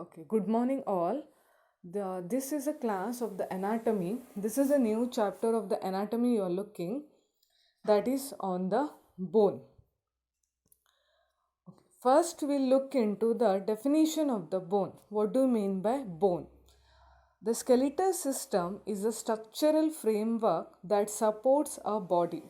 Okay, good morning all. This is a class of the anatomy. This is a new chapter of the anatomy you are looking, that is on the bone. First, we'll look into the definition of the bone. What do you mean by bone? The skeletal system is a structural framework that supports our body.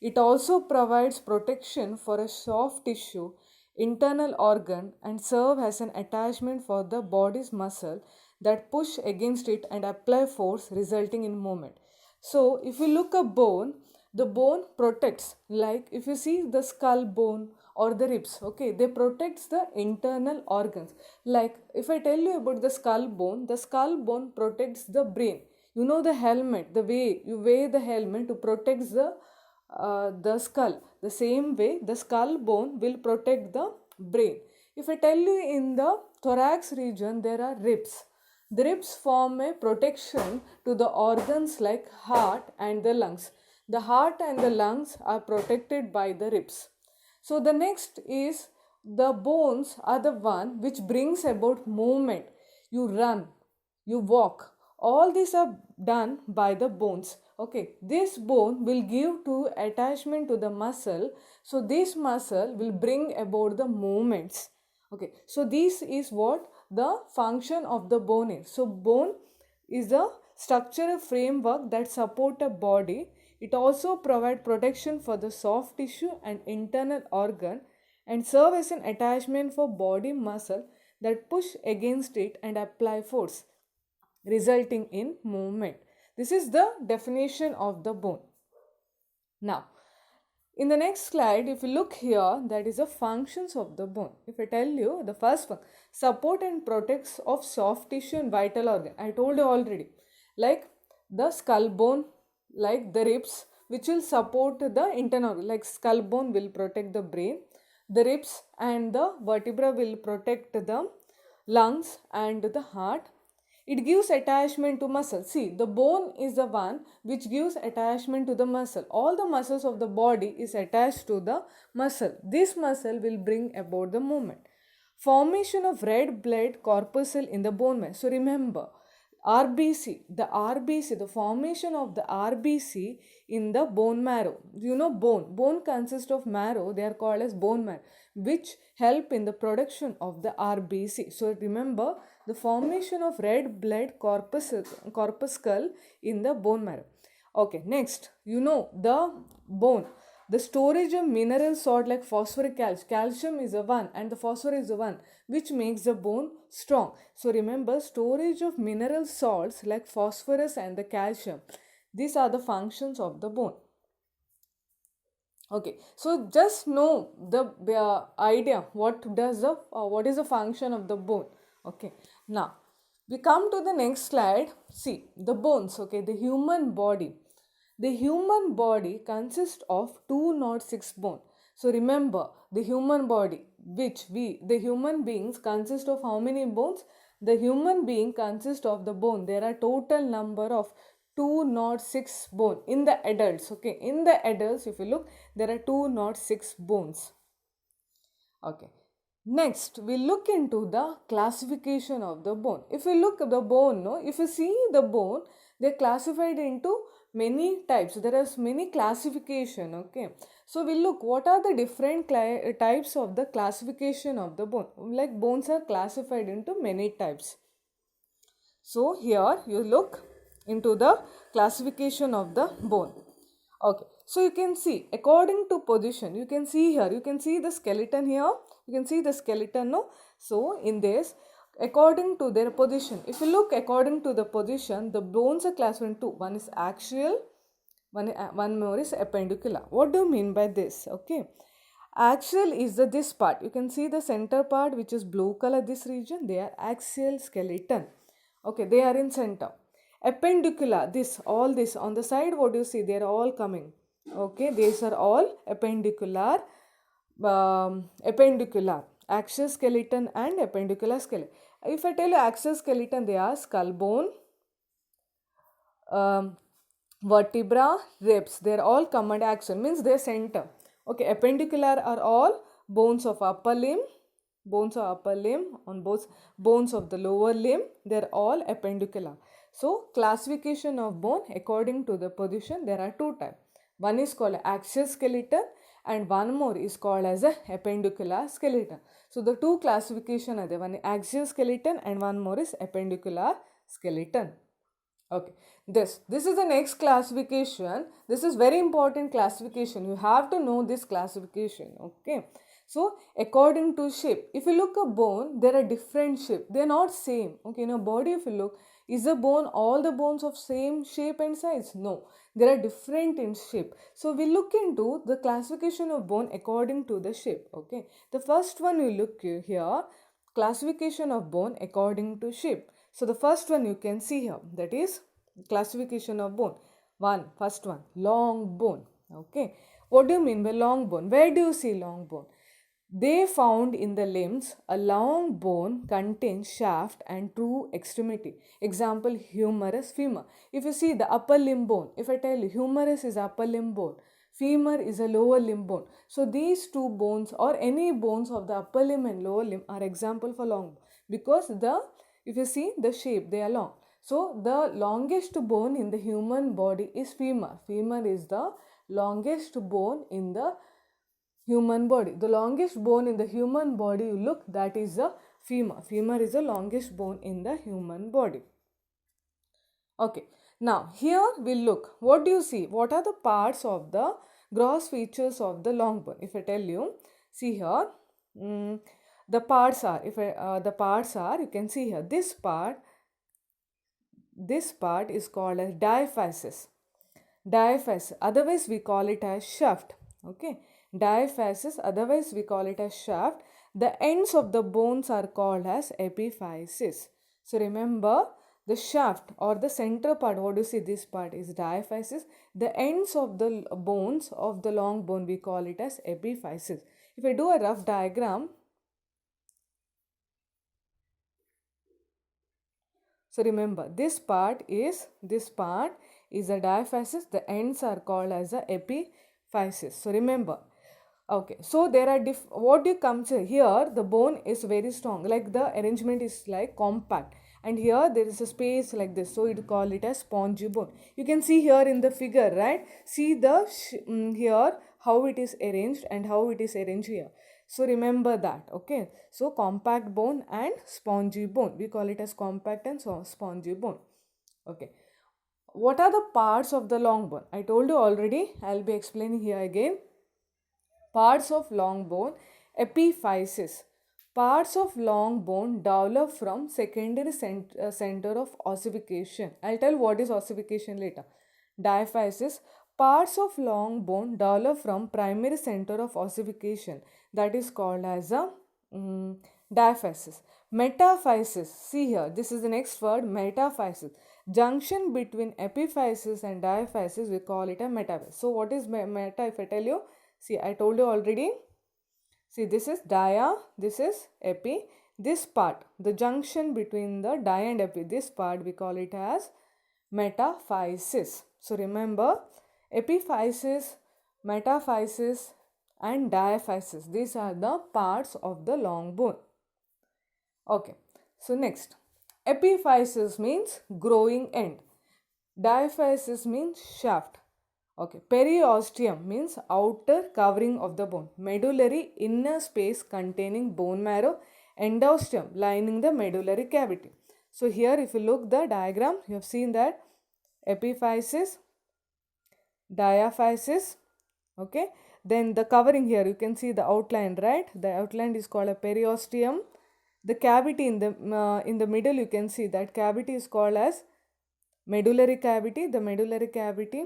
It also provides protection for a soft tissue, internal organ, and serve as an attachment for the body's muscle that push against it and apply force resulting in movement. So if you look a bone, the bone protects, like if you see the skull bone or the ribs, okay, they protects the internal organs. Like if I tell you about the skull bone protects the brain. You know the helmet, the way you wear the helmet to protect the skull. The same way the skull bone will protect the brain. If I tell you in the thorax region there are ribs. The ribs form a protection to the organs like heart and the lungs. The heart and the lungs are protected by the ribs. So the next is the bones are the one which brings about movement. You run, you walk. All these are done by the bones. Okay, this bone will give to attachment to the muscle. So this muscle will bring about the movements. Okay, so this is what the function of the bone is. So bone is a structural framework that support a body. It also provide protection for the soft tissue and internal organ and serve as an attachment for body muscle that push against it and apply force, resulting in movement. This is the definition of the bone. Now, in the next slide, if you look here, that is the functions of the bone. If I tell you the first one, support and protects of soft tissue and vital organ. I told you already, like the skull bone, like the ribs, which will support the internal, like skull bone will protect the brain, the ribs and the vertebra will protect the lungs and the heart. It gives attachment to muscle. See, the bone is the one which gives attachment to the muscle. All the muscles of the body is attached to the muscle. This muscle will bring about the movement. Formation of red blood corpuscle in the bone marrow. So remember, the formation of the RBC in the bone marrow. You know bone consists of marrow, they are called as bone marrow, which help in the production of the RBC. So remember the formation of red blood corpuscle in the bone marrow. Okay, next, the bone. The storage of mineral salt like phosphoric calcium is a one and the phosphorus is a one which makes the bone strong. So remember storage of mineral salts like phosphorus and the calcium. These are the functions of the bone. Okay, so just know the idea what is the function of the bone. Okay, now we come to the next slide. See the bones. Okay, the human body. The human body consists of 206 bones. So remember the human body, the human beings consist of how many bones? The human being consists of the bone. There are total number of 206 bone in the adults. Okay, in the adults, if you look, there are 206 bones. Okay. Next, we look into the classification of the bone. If you look at the bone, if you see the bone, they're classified into many types. There are many classification. Okay. So we look what are the different types of the classification of the bone. Like bones are classified into many types. So here you look into the classification of the bone. Okay, so you can see according to position, you can see here, you can see the skeleton here, you can see the skeleton, no? So in this, according to their position, if you look according to the position, the bones are classified into one is axial, one more is appendicular. What do you mean by this? Okay, axial is this part. You can see the center part which is blue color, this region, they are axial skeleton. Okay, they are in center. Appendicular, all this on the side, what do you see? They are all coming. Okay, these are all appendicular, axial skeleton and appendicular skeleton. If I tell you axial skeleton, they are skull bone, vertebra, ribs. They are all command axial, means they are center. Okay, appendicular are all bones of upper limb, bones of upper limb, on both bones of the lower limb, they're all appendicular. So classification of bone according to the position, there are two types. One is called axial skeleton and one more is called as a appendicular skeleton. So the two classification are there, one is axial skeleton and one more is appendicular skeleton. Okay, this is the next classification. This is very important classification. You have to know this classification. Okay, so according to shape, if you look a bone, there are different shape. They are not same. Okay, in a body, if you look, is the bone all the bones of same shape and size? No, there are different in shape. So we look into the classification of bone according to the shape. Okay, the first one we look here, classification of bone according to shape. So the first one you can see here, that is classification of bone. First one, long bone. Okay, what do you mean by long bone? Where do you see long bone? They found in the limbs a long bone contains shaft and true extremity. Example, humerus, femur. If you see the upper limb bone, if I tell you humerus is upper limb bone, femur is a lower limb bone. So these two bones or any bones of the upper limb and lower limb are example for long bone, because if you see the shape, they are long. So the longest bone in the human body is femur. Femur is the longest bone in the human body. The longest bone in the human body, you look, that is the femur. Femur is the longest bone in the human body. Okay, now here we'll look. What do you see? What are the parts of the gross features of the long bone? If I tell you, see here, the parts are, you can see here, this part is called as diaphysis. Diaphysis, otherwise we call it as shaft. Okay, diaphysis, otherwise we call it as shaft. The ends of the bones are called as epiphysis. So remember, the shaft or the center part, what do you see, this part is diaphysis. The ends of the bones of the long bone, we call it as epiphysis. If I do a rough diagram, so remember, this part is a diaphysis. The ends are called as a epiphysis. So remember, okay. So there are what you come to here, the bone is very strong. Like the arrangement is like compact, and here there is a space like this. So you call it as spongy bone. You can see here in the figure, right? See the here how it is arranged and how it is arranged here. So remember that, okay. So compact bone and spongy bone. We call it as compact and spongy bone. Okay. What are the parts of the long bone? I told you already. I'll be explaining here again. Parts of long bone, epiphysis. Parts of long bone develop from secondary center of ossification. I'll tell what is ossification later. Diaphysis. Parts of long bone develop from primary center of ossification, that is called as a diaphysis. Metaphysis. See here, this is the next word, metaphysis. Junction between epiphysis and diaphysis, we call it a metaphysis. So what is meta? If I tell you, see, I told you already. See, this is dia, this is epi. This part, the junction between the dia and epi, this part we call it as metaphysis. So remember, epiphysis, metaphysis and diaphysis, these are the parts of the long bone. Okay, so next, epiphysis means growing end. Diaphysis means shaft. Okay, periosteum means outer covering of the bone. Medullary, inner space containing bone marrow. Endosteum, lining the medullary cavity. So here if you look the diagram, you have seen that epiphysis, diaphysis, okay. Then the covering here, you can see the outline, right? The outline is called a periosteum. The cavity in the middle, you can see that cavity is called as medullary cavity. The medullary cavity.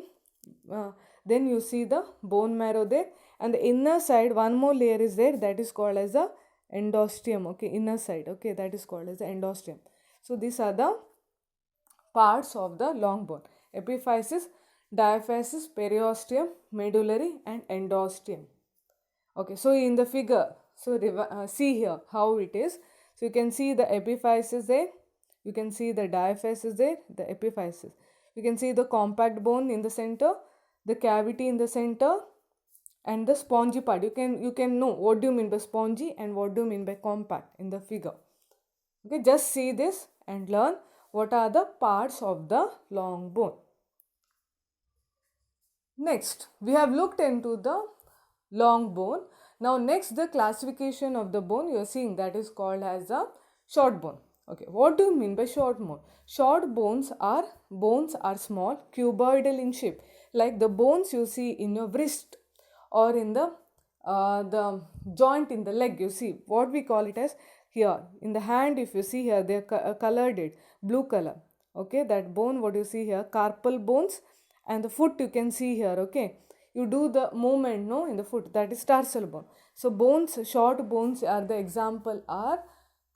Then you see the bone marrow there, and the inner side one more layer is there, that is called as the endosteum. Okay, inner side, okay, that is called as the endosteum. So these are the parts of the long bone: epiphysis, diaphysis, periosteum, medullary and endosteum. Okay, so in the figure, so see here how it is. So you can see the epiphysis there, you can see the diaphysis there, the epiphysis. You can see the compact bone in the center, the cavity in the center, and the spongy part. You can know what do you mean by spongy and what do you mean by compact in the figure. Okay, just see this and learn what are the parts of the long bone. Next, we have looked into the long bone. Now next, the classification of the bone you are seeing, that is called as a short bone. Okay, what do you mean by short bone? Short bones are small, cuboidal in shape, like the bones you see in your wrist or in the joint in the leg. You see what we call it as here in the hand. If you see here, they are colored it blue color. Okay, that bone what you see here, carpal bones, and the foot you can see here. Okay, you do the movement no in the foot, that is tarsal bone. So bones, short bones are the example are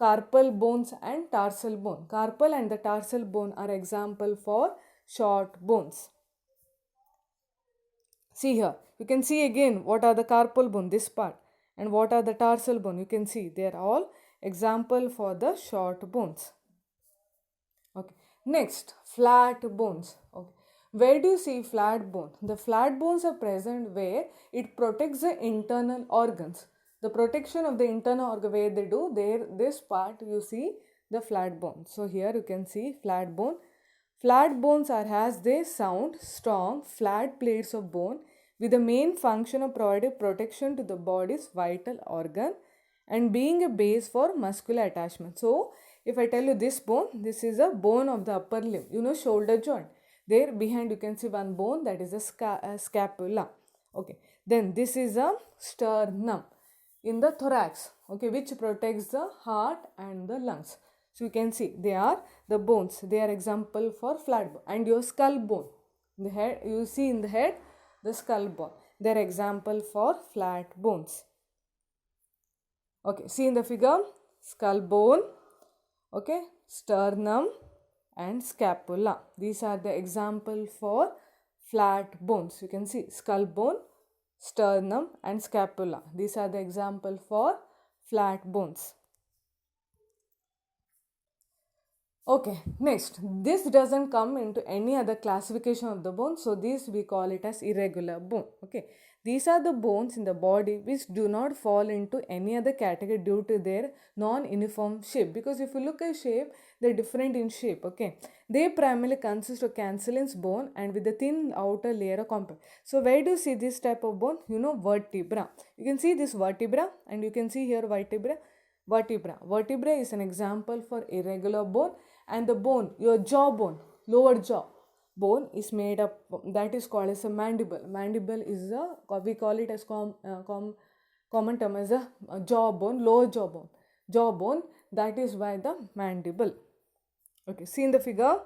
carpal bones and tarsal bone. Carpal and the tarsal bone are example for short bones. See here, you can see again what are the carpal bone, this part, and what are the tarsal bone. You can see they are all example for the short bones. Okay. Next, flat bones. Okay. Where do you see flat bone? The flat bones are present where it protects the internal organs. The protection of the internal organ, where they do there, this part you see the flat bone. So here you can see flat bone. Flat bones are as they sound strong flat plates of bone with the main function of providing protection to the body's vital organ and being a base for muscular attachment. So if I tell you this bone, this is a bone of the upper limb, shoulder joint. There behind you can see one bone, that is a scapula. Okay, then this is a sternum in the thorax, okay, which protects the heart and the lungs. So you can see they are the bones, they are example for flat bone. And your skull bone, the head, you see in the head the skull bone, they are example for flat bones. Okay, see in the figure, skull bone, okay, sternum and scapula. These are the example for flat bones. You can see skull bone, sternum and scapula. These are the example for flat bones. Okay, next, this doesn't come into any other classification of the bone, so this we call it as irregular bone. Okay, these are the bones in the body which do not fall into any other category due to their non-uniform shape. Because if you look at shape, they're different in shape. Okay, they primarily consist of cancellous bone and with a thin outer layer of compact. So where do you see this type of bone? Vertebra. You can see this vertebra and you can see here vertebra. Vertebra is an example for irregular bone. And the bone, your jaw bone, lower jaw bone is made up, that is called as a mandible. Mandible is we call it as common term as a jaw bone, lower jaw bone. Jaw bone, that is why the mandible. Okay, see in the figure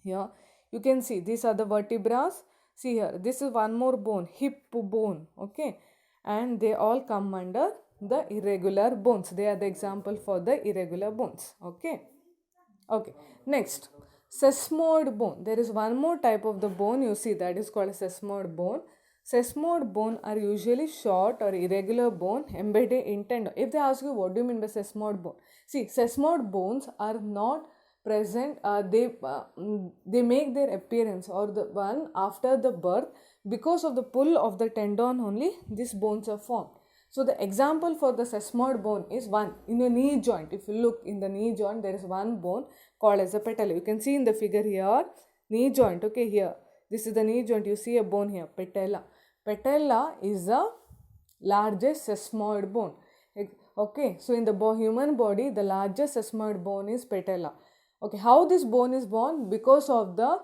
here, you can see these are the vertebrae. See here, this is one more bone, hip bone. Okay, and they all come under the irregular bones. They are the example for the irregular bones. Okay. Okay, next, sesamoid bone. There is one more type of the bone you see, that is called a sesamoid bone. Sesamoid bone are usually short or irregular bone embedded in tendon. If they ask you what do you mean by sesamoid bone, see, sesamoid bones are not present. They make their appearance or the one after the birth because of the pull of the tendon only. These bones are formed. So the example for the sesamoid bone is one in your knee joint. If you look in the knee joint, there is one bone called as a patella. You can see in the figure here, knee joint. Okay, here, this is the knee joint. You see a bone here, patella. Patella is the largest sesamoid bone. Okay, so in the human body, the largest sesamoid bone is patella. Okay, how this bone is born? Because of the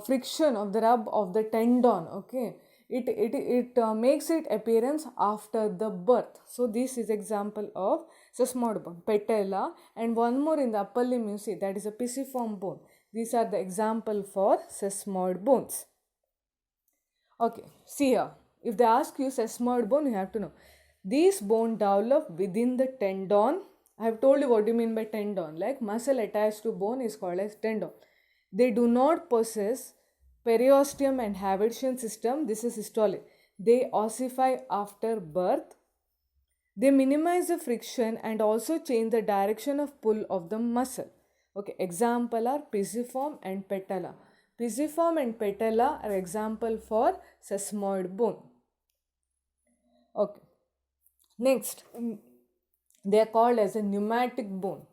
friction of the rub of the tendon. Okay, it makes its appearance after the birth. So this is example of sesamoid bone, patella, and one more in the upper limb you see, that is a pisiform bone. These are the example for sesamoid bones. Okay, see here, if they ask you sesamoid bone, you have to know these bone develop within the tendon. I have told you what do you mean by tendon, like muscle attached to bone is called as tendon. They do not possess periosteum and Haversian system. This is systolic. They ossify after birth. They minimize the friction and also change the direction of pull of the muscle. Okay, example are pisiform and patella. Pisiform and patella are example for sesamoid bone. Okay. Next, they are called as a pneumatic bone.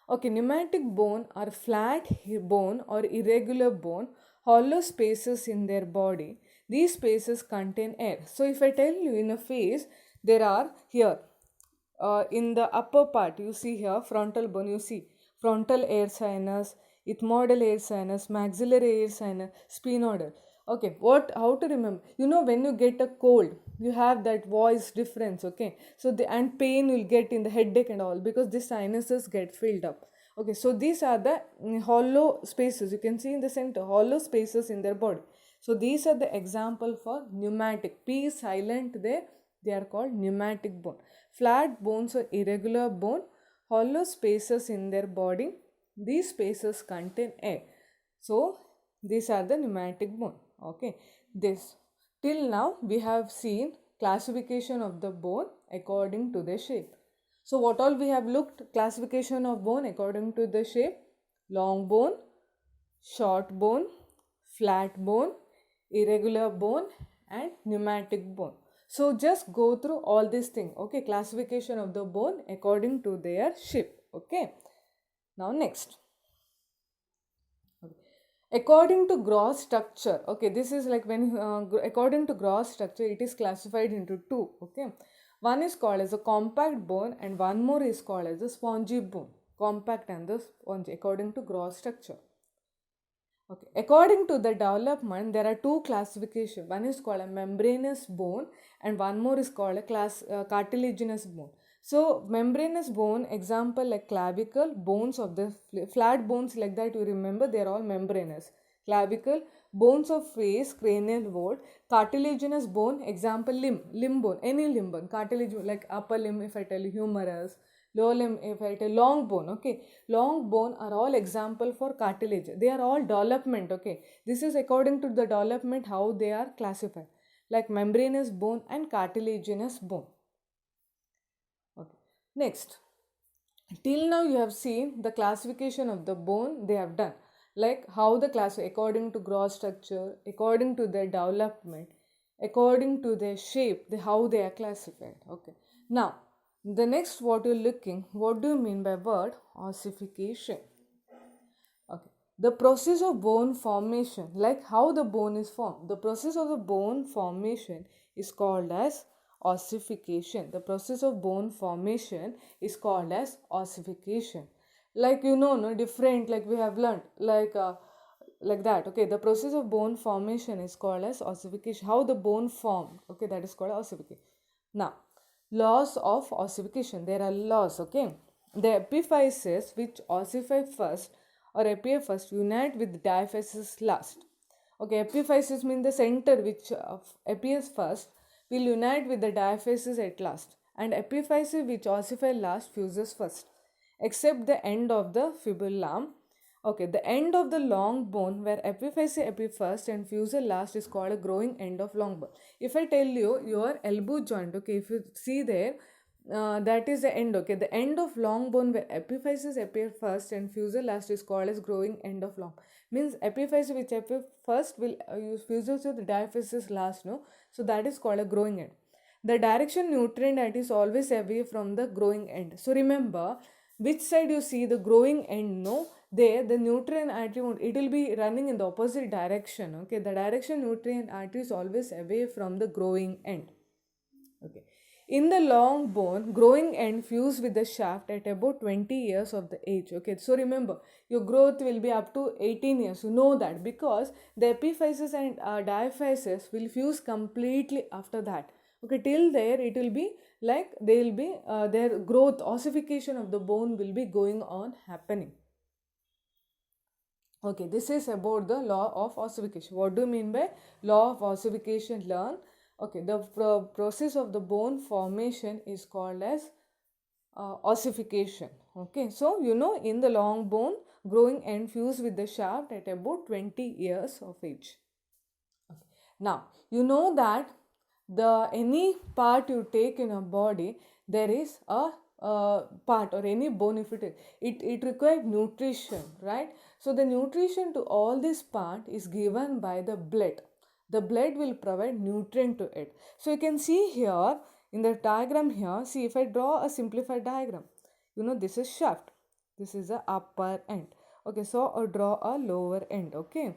Okay, pneumatic bone are flat bone or irregular bone, hollow spaces in their body. These spaces contain air. So if I tell you in a face, there are here in the upper part, you see here frontal bone, you see frontal air sinus, ethmoidal air sinus, maxillary air sinus, sphenoidal. Okay, what, how to remember? You know, when you get a cold, you have that voice difference. Okay, so the and pain you'll get in the headache and all because the sinuses get filled up. Okay, so these are the hollow spaces. You can see in the center hollow spaces in their body. So these are the example for pneumatic. P is silent there. They are called pneumatic bone. Flat bones are irregular bone, hollow spaces in their body. These spaces contain air. So these are the pneumatic bone. Okay, this till now we have seen classification of the bone according to the shape. So what all we have looked? Classification of bone according to the shape: long bone, short bone, flat bone, irregular bone, and pneumatic bone. So just go through all these things. Okay, classification of the bone according to their shape. Okay, now next. According to gross structure, okay, this is like when according to gross structure, it is classified into two. Okay, one is called as a compact bone, and one more is called as a spongy bone. Compact and the spongy, according to gross structure. Okay, according to the development, there are two classifications. One is called a membranous bone, and one more is called a cartilaginous bone. So, membranous bone, example like clavicle, bones of the flat bones like that, you remember they are all membranous. Clavicle, bones of face, cranial mold, cartilaginous bone, example limb bone, any limb bone, cartilage like upper limb, if I tell you humerus, lower limb, if I tell long bone, okay, long bone are all example for cartilage. They are all development, okay. This is according to the development how they are classified, like membranous bone and cartilaginous bone. Okay. Next, till now you have seen the classification of the bone they have done, like how the class according to gross structure, according to their development, according to their shape, how they are classified. Okay. Now, the next what you're looking, what do you mean by word ossification? Okay. The process of bone formation, like how the bone is formed. The process of the bone formation is called as ossification. The process of bone formation is called as ossification. Like no different. Like we have learned, like that. Okay, the process of bone formation is called as ossification. How the bone formed. Okay, that is called ossification. Now, laws of ossification. There are laws. Okay, the epiphyses which ossify first or appear first unite with diaphysis last. Okay, epiphysis means the center which appears first will unite with the diaphysis at last, and epiphysis which ossify last fuses first, except the end of the fibula. Okay, the end of the long bone where epiphysis appear first and fusel last is called a growing end of long bone. If I tell you your elbow joint, okay, if you see there, that is the end. Okay, the end of long bone where epiphysis appear first and fusel last is called as growing end of long. Means epiphysis which appear first will use fusel with the diaphysis last. No, so that is called a growing end. The direction nutrient end is always away from the growing end. So remember, which side you see the growing end, no, there the nutrient artery, it will be running in the opposite direction. Okay, the direction nutrient artery is always away from the growing end. Okay, in the long bone, growing end fuse with the shaft at about 20 years of the age. Okay, so remember, your growth will be up to 18 years. You know that because the epiphysis and diaphysis will fuse completely after that. Okay, till there it will be like they will be their growth, ossification of the bone will be going on happening. Okay, this is about the law of ossification. What do you mean by law of ossification? Learn. Okay, the process of the bone formation is called as ossification. Okay, so in the long bone, growing end fuse with the shaft at about 20 years of age. Okay. Now, you know that any part you take in a body, there is a part or any bone, if it requires nutrition, right? So the nutrition to all this part is given by the blood. the blood will provide nutrient to it. So you can see here in the diagram here, see if I draw a simplified diagram, this is shaft, this is the upper end. Okay, so I'll draw a lower end. Okay.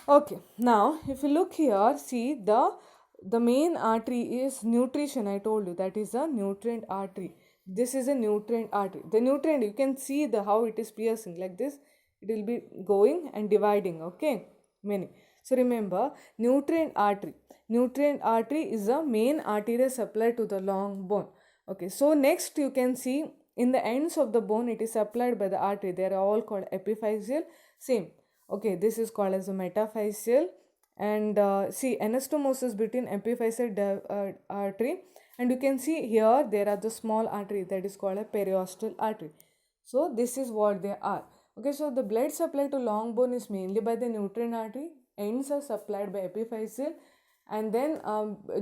Okay, now if you look here, see the main artery is nutrition. I told you that is a nutrient artery. This is a nutrient artery. The nutrient, you can see the how it is piercing like this. It will be going and dividing. Okay, many. So remember, nutrient artery. Nutrient artery is the main arterial supply to the long bone. Okay, so next you can see in the ends of the bone it is supplied by the artery. They are all called epiphyseal. Same. Okay, this is called as a metaphyseal. And see anastomosis between epiphyseal artery, and you can see here there are the small artery that is called a periosteal artery. So this is what they are. Okay, so the blood supply to long bone is mainly by the nutrient artery. Ends are supplied by epiphyseal, and then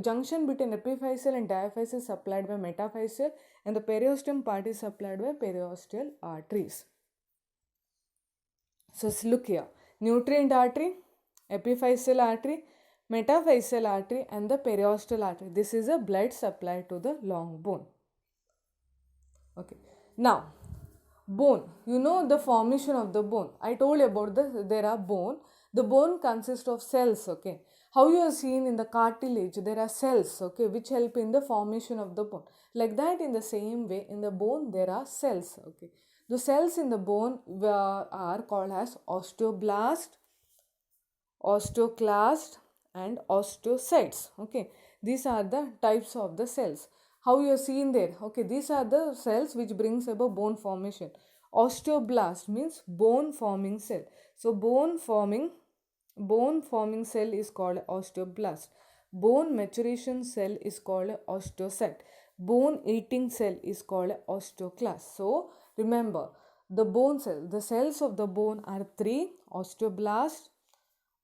junction between epiphyseal and diaphyseal supplied by metaphyseal, and the periosteum part is supplied by periosteal arteries. So look here, nutrient artery, epiphyseal artery, metaphyseal artery, and the periosteal artery. This is a blood supply to the long bone. Okay, now bone, the formation of the bone. I told you about there are bone. The bone consists of cells. Okay, how you have seen in the cartilage there are cells, okay, which help in the formation of the bone. Like that, in the same way, in the bone there are cells. Okay, the cells in the bone are called as osteoblast, osteoclast, and osteocytes. Okay, these are the types of the cells. How you have seen there. Okay, these are the cells which brings about bone formation. Osteoblast means bone forming cell. So bone forming cell is called osteoblast. Bone maturation cell is called osteocyte. Bone eating cell is called osteoclast. So remember, the bone cell, the cells of the bone are three: osteoblast,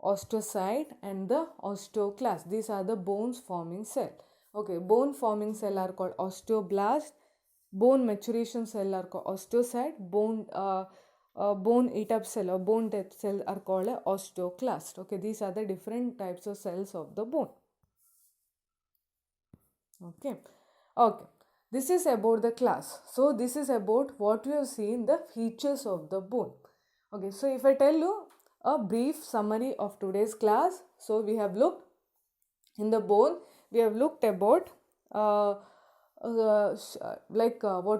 osteocyte, and the osteoclast. These are the bones forming cell. Okay, bone forming cell are called osteoblast, bone maturation cell are called osteocyte, bone eat up cell or bone death cell are called osteoclast. Okay, these are the different types of cells of the bone. Okay, this is about the class. So this is about what we have seen, the features of the bone. Okay, so if I tell you a brief summary of today's class, so we have looked in the bone, we have looked about what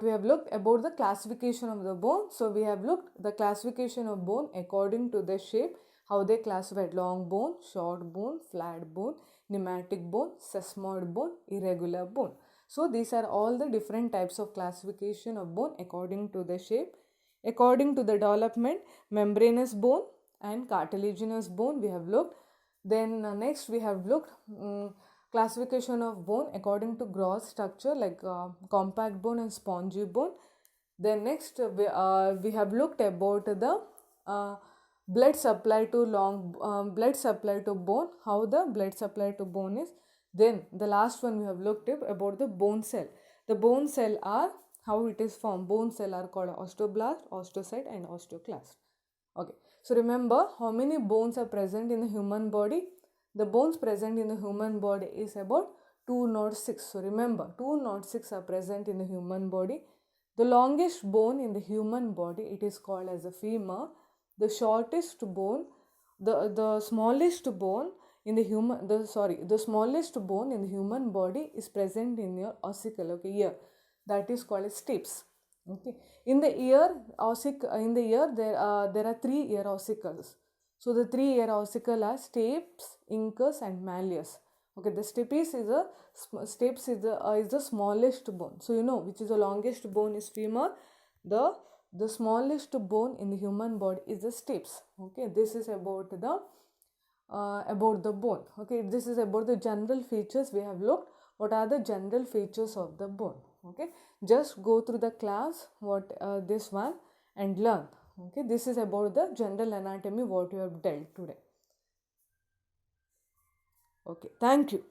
we have looked about the classification of the bone. So we have looked the classification of bone according to the shape, how they classified: long bone, short bone, flat bone, pneumatic bone, sesamoid bone, irregular bone. So these are all the different types of classification of bone according to the shape. According to the development, membranous bone and cartilaginous bone we have looked. Then next we have looked classification of bone according to gross structure, like compact bone and spongy bone. Then next we have looked about the blood supply to blood supply to bone, how the blood supply to bone is. Then the last one we have looked at about the bone cell. The bone cell are how it is formed. Bone cell are called osteoblast, osteocyte, and osteoclast. Okay, so remember how many bones are present in the human body. The bones present in the human body is about 206. So remember, 206 are present in the human body. The longest bone in the human body, it is called as a femur. The shortest bone, the smallest bone in the human, the smallest bone in the human body is present in your ossicle, okay, ear. That is called as stapes. Okay, in the ear, there are 3 ear ossicles. So the 3 ear ossicle are stapes, incus, and malleus. Okay, the stapes is the smallest bone. So you know which is the longest bone is femur. The smallest bone in the human body is the stapes. Okay, this is about the bone. Okay, this is about the general features we have looked. What are the general features of the bone? Okay, just go through the class this one and learn. Okay, this is about the general anatomy what you have dealt today. Okay, thank you.